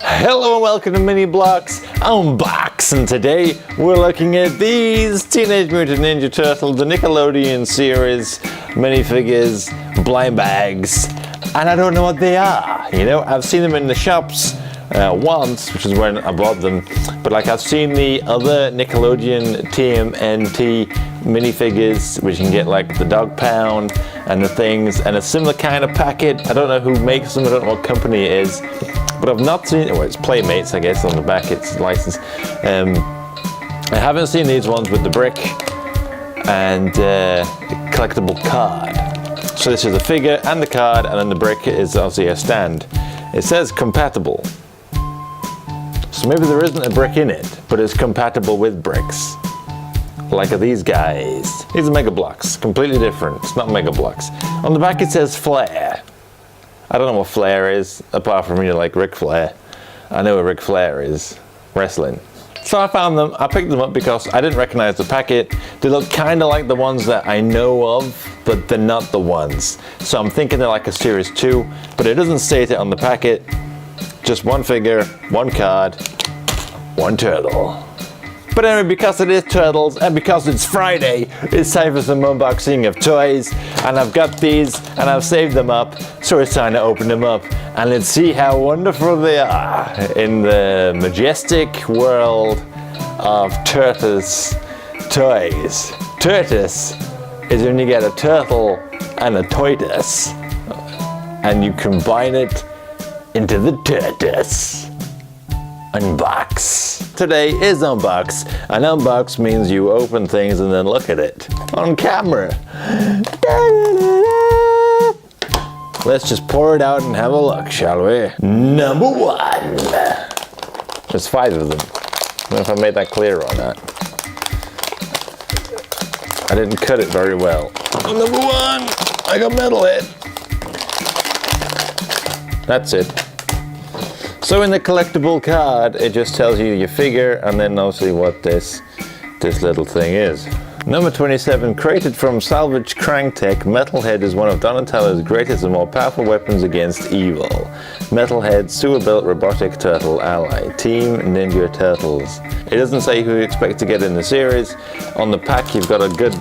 Hello and welcome to Mini Bloks Unbox, and today we're looking at these Teenage Mutant Ninja Turtles, the Nickelodeon series minifigures, blind bags, and I don't know what they are. You know, I've seen them in the shops once, which is when I bought them, but like I've seen the other Nickelodeon TMNT minifigures, which you can get like the dog pound and the things, and a similar kind of packet. I don't know who makes them, I don't know what company it is, but I've not seen, well, it's Playmates, I guess, on the back it's licensed. I haven't seen these ones with the brick and collectible card. So this is the figure and the card, and then the brick is obviously a stand. It says compatible. So maybe there isn't a brick in it, but it's compatible with bricks. Like these guys. These are Mega Bloks, completely different. It's not Mega Bloks. On the back it says Flair. I don't know what Flair is, apart from, you know, like Ric Flair. I know what Ric Flair is, wrestling. So I found them, I picked them up because I didn't recognize the packet. They look kind of like the ones that I know of, but they're not the ones. So I'm thinking they're like a Series 2, but it doesn't state it on the packet. Just one figure, one card, one turtle. But anyway, because it is Turtles and because it's Friday, it's time for some unboxing of toys. And I've got these and I've saved them up, so it's time to open them up. And let's see how wonderful they are in the majestic world of Turtles toys. Turtus is when you get a turtle and a toitus, and you combine it into the Turtus. Unbox. Today is unbox, and unbox means you open things and then look at it on camera. Let's just pour it out and have a look, shall we? Number one. There's 5 of them. I don't know if I made that clear or not. I didn't cut it very well. Number 1, I got Metalhead. That's it. So in the collectible card, it just tells you your figure and then obviously what this little thing is. Number 27, created from salvaged Cranktech, Metalhead is one of Donatello's greatest and more powerful weapons against evil. Metalhead, sewer-built robotic turtle ally, Team Ninja Turtles. It doesn't say who you expect to get in the series. On the pack, you've got a good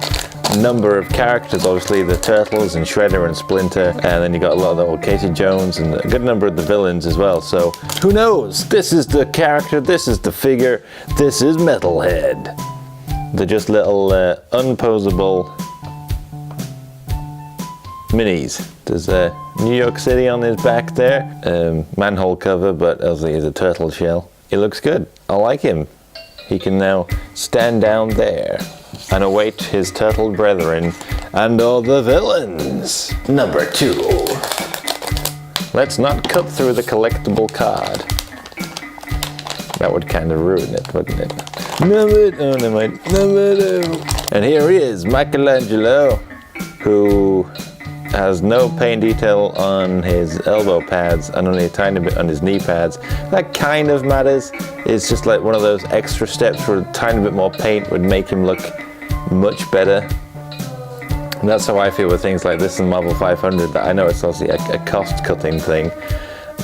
number of characters, obviously the Turtles and Shredder and Splinter, and then you got a lot of the old Casey Jones and a good number of the villains as well. So who knows? This is the character, this is the figure, this is Metalhead. They're just little unposable minis. There's New York City on his back there, manhole cover, but obviously it's a turtle shell. He looks good. I like him. He can now stand down there and await his turtle brethren and all the villains. Number 2. Let's not cut through the collectible card. That would kind of ruin it, wouldn't it? Number 2. And here he is, Michelangelo, who has no paint detail on his elbow pads and only a tiny bit on his knee pads. That kind of matters. It's just like one of those extra steps where a tiny bit more paint would make him look much better. And that's how I feel with things like this in Marvel 500. That I know it's obviously a cost-cutting thing,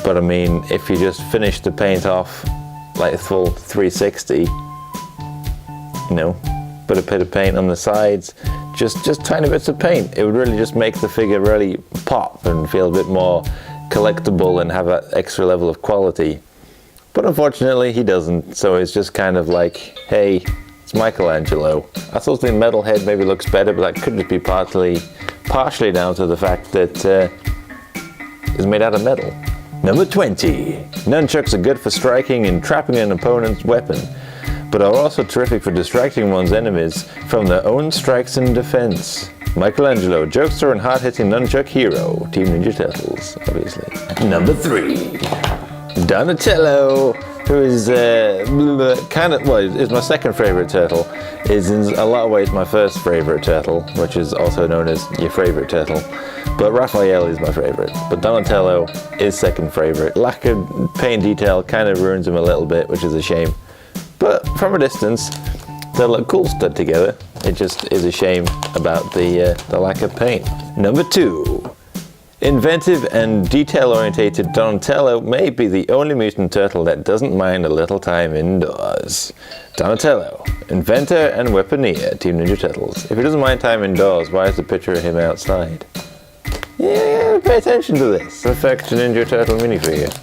but I mean, if you just finish the paint off like full 360, you know, put a bit of paint on the sides, just tiny bits of paint, it would really just make the figure really pop and feel a bit more collectible and have that extra level of quality. But unfortunately he doesn't, so it's just kind of like, hey, it's Michelangelo. I thought the Metalhead maybe looks better, but that could just be partially down to the fact that it's made out of metal. Number 20. Nunchucks are good for striking and trapping an opponent's weapon, but are also terrific for distracting one's enemies from their own strikes and defense. Michelangelo, jokester and hard-hitting nunchuck hero. Team Ninja Turtles, obviously. Number 3. Donatello, who is is my second favorite turtle, is in a lot of ways my first favorite turtle, which is also known as your favorite turtle. But Raphael is my favorite, but Donatello is second favorite. Lack of paint detail kind of ruins him a little bit, which is a shame. But from a distance, they look cool stood together. It just is a shame about the lack of paint. Number 2. Inventive and detail-orientated Donatello may be the only mutant turtle that doesn't mind a little time indoors. Donatello, inventor and weaponeer, Team Ninja Turtles. If he doesn't mind time indoors, why is the picture of him outside? Yeah, pay attention to this. Perfect Ninja Turtle minifigure.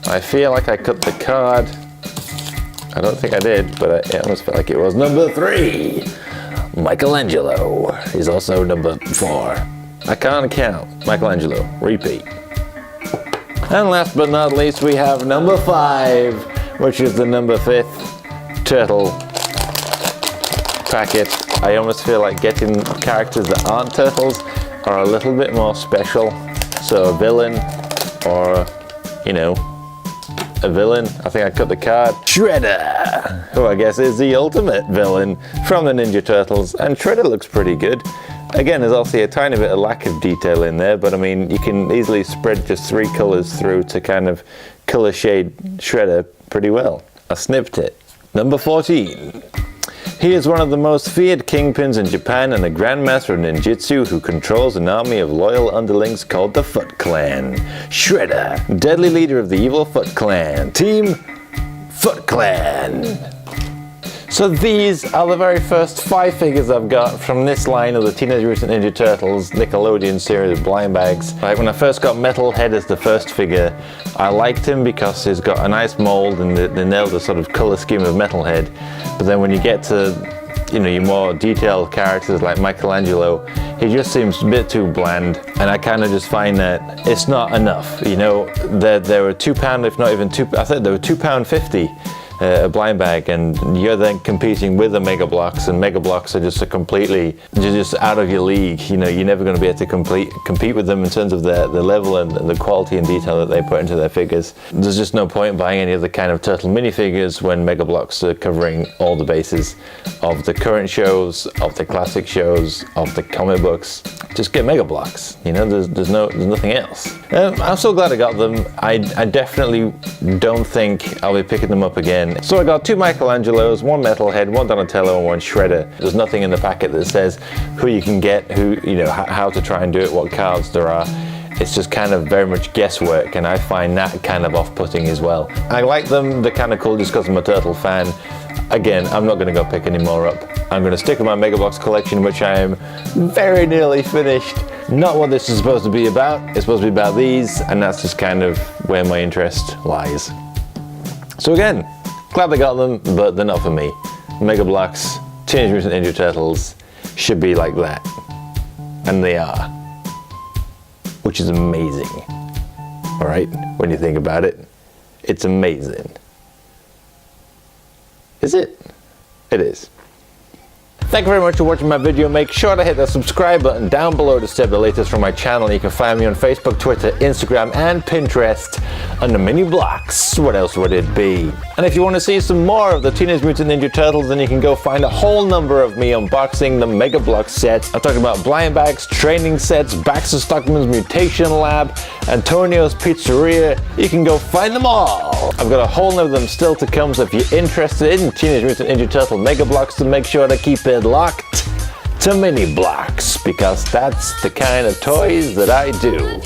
I feel like I cut the card. I don't think I did, but it almost felt like it was. Number 3, Michelangelo. He's also number 4. I can't count. Michelangelo. Repeat. And last but not least, we have number 5, which is the number 5th turtle packet. I almost feel like getting characters that aren't turtles are a little bit more special. So a villain, or, you know, a villain. I think I cut the card. Shredder, who I guess is the ultimate villain from the Ninja Turtles. And Shredder looks pretty good. Again, there's also a tiny bit of lack of detail in there, but I mean, you can easily spread just 3 colors through to kind of color shade Shredder pretty well. I snipped it. Number 14. He is one of the most feared kingpins in Japan and a grandmaster of ninjutsu who controls an army of loyal underlings called the Foot Clan. Shredder, deadly leader of the evil Foot Clan. Team Foot Clan. So these are the very first 5 figures I've got from this line of the Teenage Mutant Ninja Turtles Nickelodeon series of blind bags. Right, when I first got Metalhead as the first figure, I liked him because he's got a nice mold and they nailed the sort of color scheme of Metalhead. But then when you get to, you know, your more detailed characters like Michelangelo, he just seems a bit too bland, and I kind of just find that it's not enough. You know, there were £2, if not even I think they were £2.50. A blind bag, and you're then competing with the Mega Bloks, and Mega Bloks are just you're just out of your league. You know, you're never going to be able to compete with them in terms of the level and the quality and detail that they put into their figures. There's just no point buying any other kind of turtle minifigures when Mega Bloks are covering all the bases of the current shows, of the classic shows, of the comic books. Just get Mega Bloks. You know, there's nothing else. I'm so glad I got them. I definitely don't think I'll be picking them up again. So I got 2 Michelangelos, 1 Metalhead, 1 Donatello, and 1 Shredder. There's nothing in the packet that says who you can get, how to try and do it, what cards there are. It's just kind of very much guesswork, and I find that kind of off-putting as well. I like them, they're kind of cool just because I'm a turtle fan. Again, I'm not going to go pick any more up. I'm going to stick with my Mega Bloks collection, which I am very nearly finished. Not what this is supposed to be about. It's supposed to be about these, and that's just kind of where my interest lies. So again, glad they got them, but they're not for me. Mega Bloks, Teenage Mutant Ninja Turtles should be like that. And they are. Which is amazing. Alright, when you think about it, it's amazing. Is it? It is. Thank you very much for watching my video. Make sure to hit the subscribe button down below to stay up the latest from my channel. You can find me on Facebook, Twitter, Instagram, and Pinterest under Mini Bloks. What else would it be? And if you want to see some more of the Teenage Mutant Ninja Turtles, then you can go find a whole number of me unboxing the Mega Bloks sets. I'm talking about blind bags, training sets, Baxter Stockman's Mutation Lab, Antonio's Pizzeria. You can go find them all. I've got a whole number of them still to come, so if you're interested in Teenage Mutant Ninja Turtle Mega Bloks, then make sure to keep it locked to Mini Bloks, because that's the kind of toys that I do.